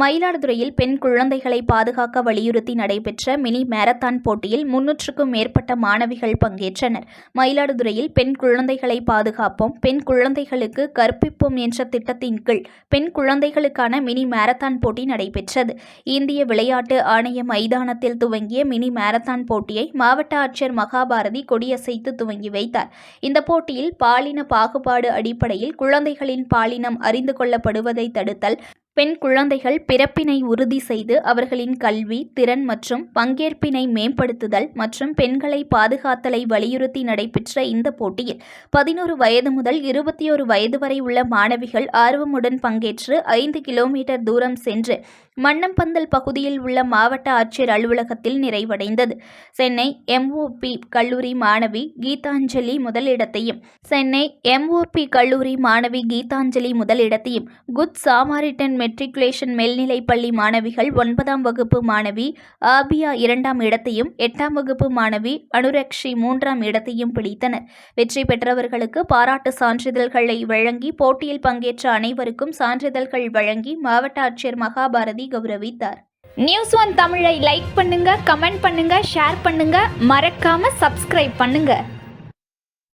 மயிலாடுதுறையில் பெண் குழந்தைகளை பாதுகாக்க வலியுறுத்தி நடைபெற்ற மினி மாரத்தான் போட்டியில் 300க்கும் மேற்பட்ட மாணவிகள் பங்கேற்றனர். மயிலாடுதுறையில் பெண் குழந்தைகளை பாதுகாப்போம், பெண் குழந்தைகளுக்கு கற்பிப்போம் என்ற திட்டத்தின் கீழ் பெண் குழந்தைகளுக்கான மினி மாரத்தான் போட்டி நடைபெற்றது. இந்திய விளையாட்டு ஆணைய மைதானத்தில் துவங்கிய மினி மாரத்தான் போட்டியை மாவட்ட ஆட்சியர் மகாபாரதி கொடியசைத்து துவங்கி வைத்தார். இந்த போட்டியில் பாலின பாகுபாடு அடிப்படையில் குழந்தைகளின் பாலினம் அறிந்து கொள்ளப்படுவதை தடுத்தல், பெண் குழந்தைகள் பிறப்பினை உறுதி செய்து அவர்களின் கல்வி, திறன் மற்றும் பங்கேற்பினை மேம்படுத்துதல் மற்றும் பெண்களை பாதுகாத்தலை வலியுறுத்தி நடைபெற்ற இந்த போட்டியில் 11 வயது முதல் 21 வயது வரை உள்ள மாணவிகள் ஆர்வமுடன் பங்கேற்று 5 கிலோமீட்டர் தூரம் சென்று மன்னம்பந்தல் பகுதியில் உள்ள மாவட்ட ஆட்சியர் அலுவலகத்தில் நிறைவடைந்தது. சென்னை MOP கல்லூரி மாணவி கீதாஞ்சலி முதலிடத்தையும், குட் சாமாரிட்டன் மெட்ரிகுலேஷன் மேல்நிலைப்பள்ளி மாணவிகள் 9ஆம் வகுப்பு மாணவி ஆபியா 2ஆம் இடத்தையும், 8ஆம் வகுப்பு மாணவி அனுரக்ஷி 3ஆம் இடத்தையும் பிடித்தனர். வெற்றி பெற்றவர்களுக்கு பாராட்டு சான்றிதழ்களை வழங்கி போட்டியில் பங்கேற்ற அனைவருக்கும் சான்றிதழ்கள் வழங்கி மாவட்ட ஆட்சியர் மகாபாரதி கௌரவித்தார். நியூஸ்1 தமிழை லைக் பண்ணுங்க, கமெண்ட் பண்ணுங்க, ஷேர் பண்ணுங்க, மறக்காம சப்ஸ்கிரைப் பண்ணுங்க.